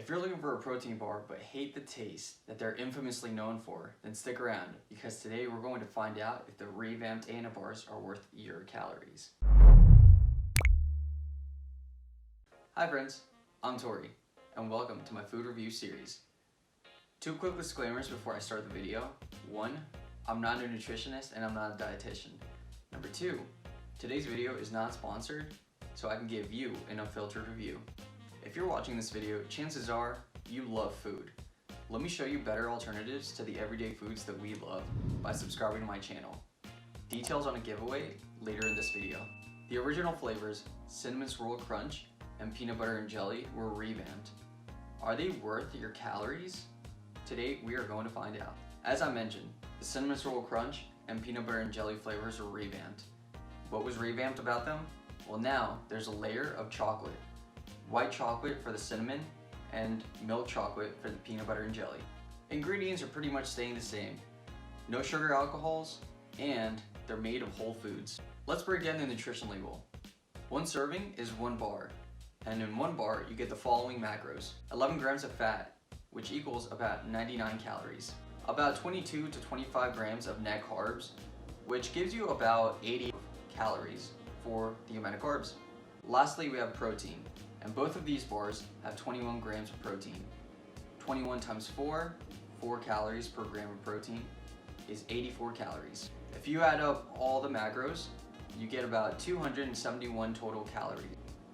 If you're looking for a protein bar but hate the taste that they're infamously known for, then stick around because today we're going to find out if the revamped Anabars are worth your calories. Hi friends, I'm Tori and welcome to my food review series. Two quick disclaimers before I start the video. One, I'm not a nutritionist and I'm not a dietitian. Number two, today's video is not sponsored, so I can give you an unfiltered review. If you're watching this video, chances are you love food. Let me show you better alternatives to the everyday foods that we love by subscribing to my channel. Details on a giveaway later in this video. The original flavors, Cinnamon Swirl Crunch and Peanut Butter and Jelly, were revamped. Are they worth your calories? Today we are going to find out. As I mentioned, the Cinnamon Swirl Crunch and Peanut Butter and Jelly flavors were revamped. What was revamped about them? Well, now there's a layer of chocolate. White chocolate for the cinnamon and milk chocolate for the peanut butter and jelly. Ingredients are pretty much staying the same. No sugar alcohols, and they're made of whole foods. Let's break down the nutrition label. One serving is 1 bar, and in 1 bar you get the following macros. 11 grams of fat, which equals about 99 calories. About 22 to 25 grams of net carbs, which gives you about 80 calories for the amount of carbs. Lastly, we have protein. And both of these bars have 21 grams of protein. 21 times 4 calories per gram of protein is 84 calories. If you add up all the macros, you get about 271 total calories.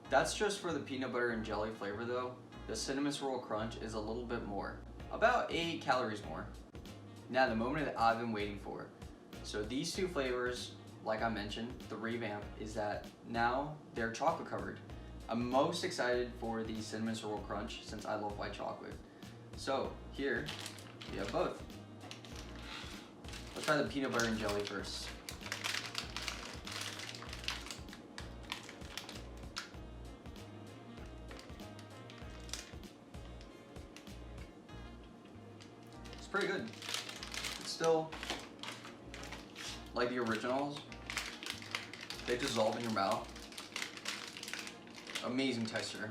That's just for the peanut butter and jelly flavor though. The Cinnamon Swirl Crunch is a little bit more, about 8 calories more. Now the moment that I've been waiting for. So these two flavors, like I mentioned, the revamp is that now they're chocolate covered. I'm most excited for the Cinnamon Swirl Crunch since I love white chocolate. So here we have both. Let's try the peanut butter and jelly first. It's pretty good. It's still like the originals. They dissolve in your mouth. Amazing texture.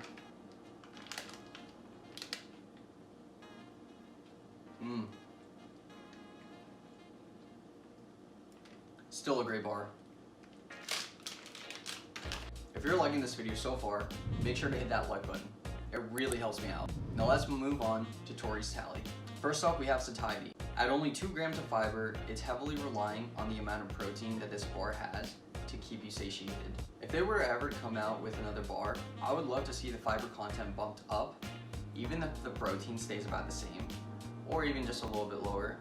Still a great bar. If you're liking this video so far, make sure to hit that like button. It really helps me out. Now let's move on to Tori's tally. First off, we have satiety. At only 2 grams of fiber, it's heavily relying on the amount of protein that this bar has to keep you satiated. If they were ever to come out with another bar, I would love to see the fiber content bumped up, even if the protein stays about the same, or even just a little bit lower,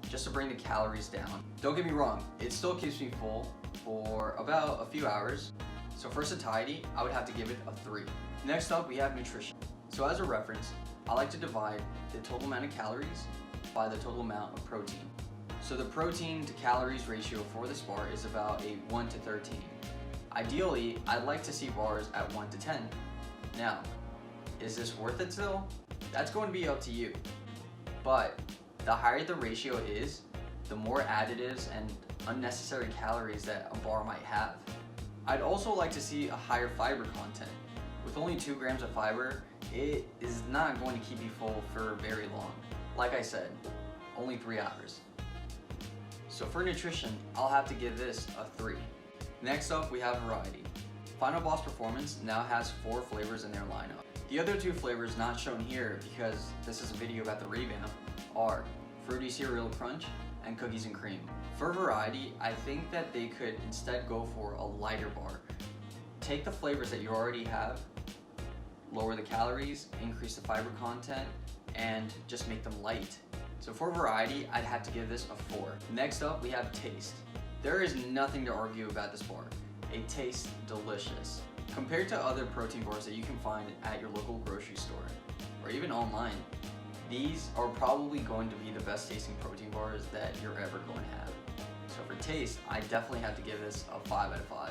just to bring the calories down. Don't get me wrong, it still keeps me full for about a few hours, so for satiety, I would have to give it a 3. Next up, we have nutrition. So as a reference, I like to divide the total amount of calories by the total amount of protein. So the protein to calories ratio for this bar is about a 1 to 13. Ideally, I'd like to see bars at 1 to 10. Now, is this worth it still? That's going to be up to you. But the higher the ratio is, the more additives and unnecessary calories that a bar might have. I'd also like to see a higher fiber content. With only 2 grams of fiber, it is not going to keep you full for very long. Like I said, only 3 hours. So for nutrition, I'll have to give this a 3. Next up, we have variety. Final Boss Performance now has 4 flavors in their lineup. The other 2 flavors not shown here because this is a video about the revamp are Fruity Cereal Crunch and Cookies and Cream. For variety, I think that they could instead go for a lighter bar. Take the flavors that you already have, lower the calories, increase the fiber content, and just make them light. So for variety, I'd have to give this a 4. Next up, we have taste. There is nothing to argue about this bar. It tastes delicious. Compared to other protein bars that you can find at your local grocery store, or even online, these are probably going to be the best tasting protein bars that you're ever going to have. So for taste, I definitely have to give this a 5 out of 5.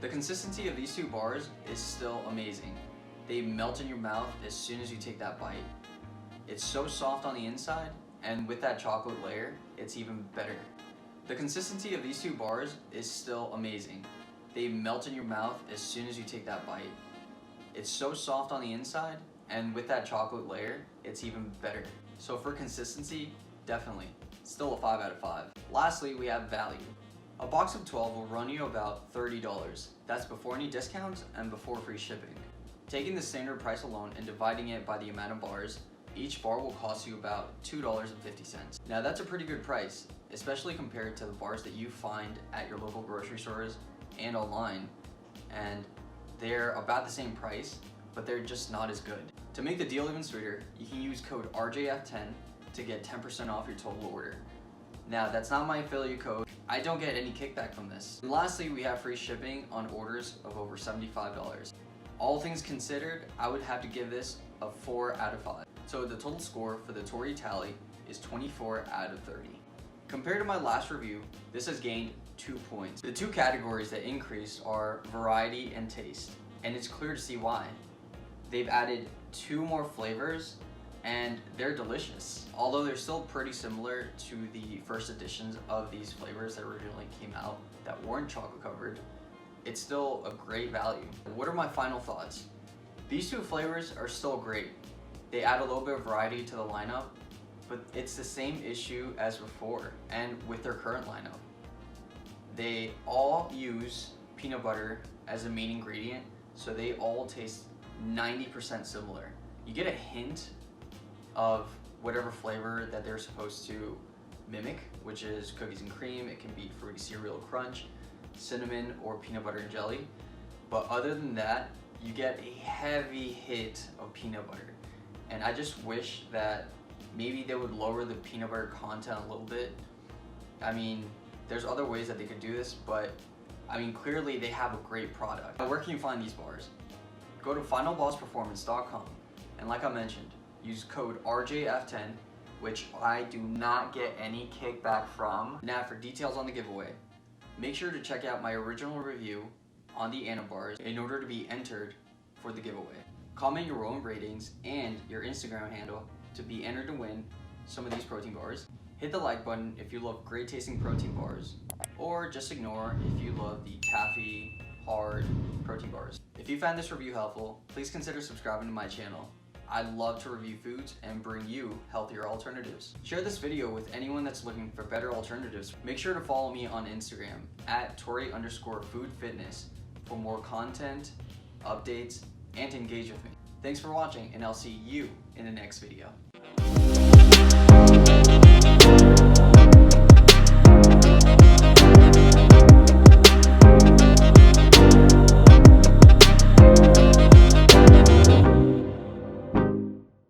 The consistency of these 2 bars is still amazing. They melt in your mouth as soon as you take that bite. It's so soft on the inside, and with that chocolate layer, it's even better. The consistency of these 2 bars is still amazing. They melt in your mouth as soon as you take that bite. It's so soft on the inside, And with that chocolate layer, it's even better. So for consistency, definitely. Still a 5 out of 5. Lastly, we have value. A box of 12 will run you about $30. That's before any discounts and before free shipping. Taking the standard price alone and dividing it by the amount of bars, each bar will cost you about $2.50. Now that's a pretty good price, especially compared to the bars that you find at your local grocery stores and online. And they're about the same price, but they're just not as good. To make the deal even sweeter, you can use code RJF10 to get 10% off your total order. Now that's not my affiliate code. I don't get any kickback from this. And lastly, we have free shipping on orders of over $75. All things considered, I would have to give this a 4 out of 5. So the total score for the Tory tally is 24 out of 30. Compared to my last review, this has gained 2 points. The two categories that increased are variety and taste, and it's clear to see why. They've added 2 more flavors and they're delicious. Although they're still pretty similar to the first editions of these flavors that originally came out that weren't chocolate covered, it's still a great value. What are my final thoughts? These 2 flavors are still great. They add a little bit of variety to the lineup, but it's the same issue as before and with their current lineup. They all use peanut butter as a main ingredient, so they all taste 90% similar. You get a hint of whatever flavor that they're supposed to mimic, which is cookies and cream. It can be fruity cereal crunch, cinnamon, or peanut butter and jelly. But other than that, you get a heavy hit of peanut butter. And I just wish that maybe they would lower the peanut butter content a little bit. I mean, there's other ways that they could do this, but I mean, clearly they have a great product. Where can you find these bars? Go to finalbossperformance.com, and like I mentioned, use code RJF10, which I do not get any kickback from. Now for details on the giveaway, make sure to check out my original review on the Anabars in order to be entered for the giveaway. Comment your own ratings and your Instagram handle to be entered to win some of these protein bars. Hit the like button if you love great tasting protein bars, or just ignore if you love the taffy, hard protein bars. If you found this review helpful, please consider subscribing to my channel. I love to review foods and bring you healthier alternatives. Share this video with anyone that's looking for better alternatives. Make sure to follow me on Instagram at Tory_foodfitness for more content, updates, and to engage with me. Thanks for watching, and I'll see you in the next video.